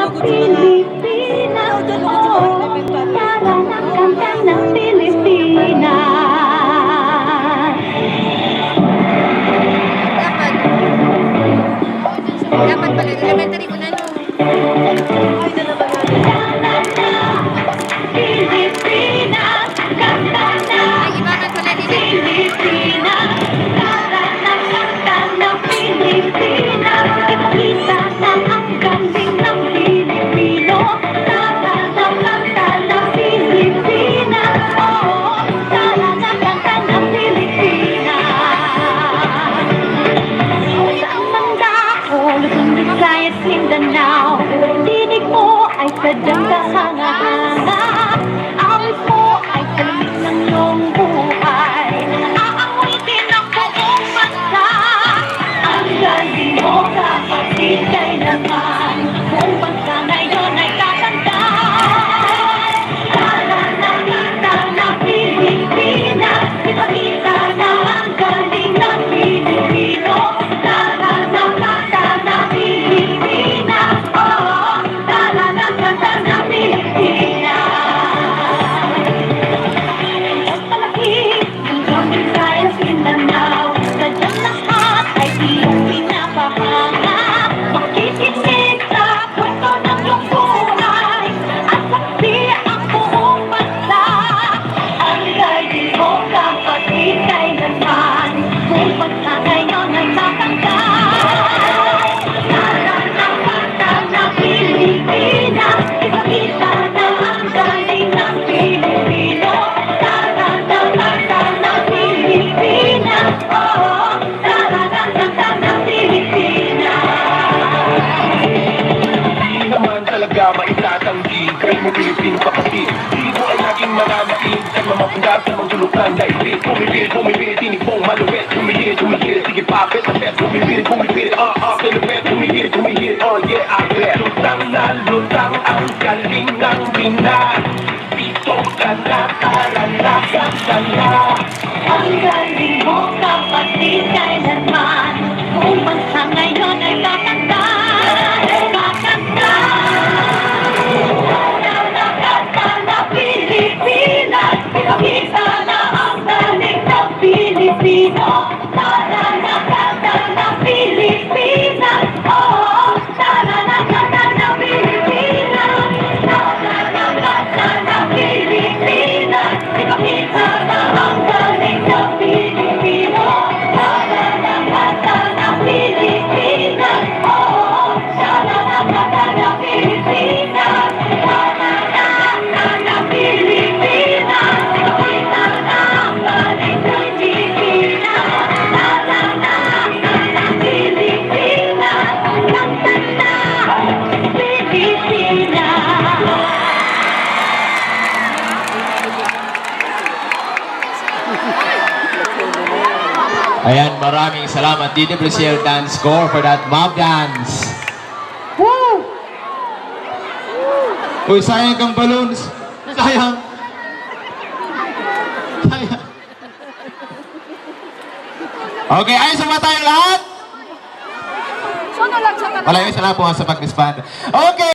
ng Pilipinas. Para ng kanta ng Pilipinas. Dapat pala, elementary ko na no. Ay, na naman Pilipinas, kanta na Ay, ibangan pala nila. Pilipinas. Para ng kanta ng Pilipinas. Ipakita na ang galing ng Pilipino. Para ng kanta ng Pilipinas. Oo, para ng kanta ng Pilipinas. Saan man ako, Luzon, Visayas, Mindanao, tinig mo ay sadyang kahanga-hanga. Awit mo ay talamig ng iyong buhay. Aawitin ang buong bansa. Ang galing mo kapatid kailanman. Buong bansa ngayon ay tatanda. Para ng kanta ng Pilipinas. Ipakita na ang galing ng Pilipino. Para ng kanta ng Pilipinas. Oo, para ng kanta ng Pilipinas. Palaki, Luzon, Visayas, Mindanao, sadyang lahat ay iyong pinapahanga. Makikinig sa kwento ng iyong buhay at saksi ang buong bansa. Ang galing mo kapatid kailanman, buong bansa ngayon ay tatangkay. Para ng kanta ng Pilipinas, ipakita na ang galing ng Pilipino. Para ng kanta ng Pilipinas, oo, para ng kanta ng Pilipinas. Di naman talaga maitatanggi kahit mo Pilipino kapatid. Di mo ay laging mananaig sa mamapundar sa magdulog ng daigdig. Bumibirit, tinig mong maluwit. Humihirit, sige papet sa pet. Bumibirit, kilupet. Humihirit, yeah, I bet. Lutang na lutang ang galing ng Pinas. Dito ka na para nakanta na. Ang galing mo kapatid kailanman, buong bansa ngayon ay tatanda. Tatanda. Para ng kanta ng Pilipinas, ipakita na ang galing ng Pilipino. Para ng kanta ng Pilipinas, oo, para ng kanta ng Pilipinas. Para ng kanta ng Pilipinas, ipakita na ang galing ng Pilipino. Para ng kanta ng Pilipinas, oo, para ng kanta ng Pilipinas. Para ng kanta ng Pilipinas, ipakita na ang galing ng Pilipinas. Para ng kanta ng Pilipinas, kanta na Pilipinas. Ayan, maraming salamat DWCL Dance Corps for that mob dance. Woo! Uy, sayang kang balloons. Sayang. Sayang. Okay, ayos na ba tayong lahat? Sono lang sa Wala yung salamat po sa pag-disband. Okay.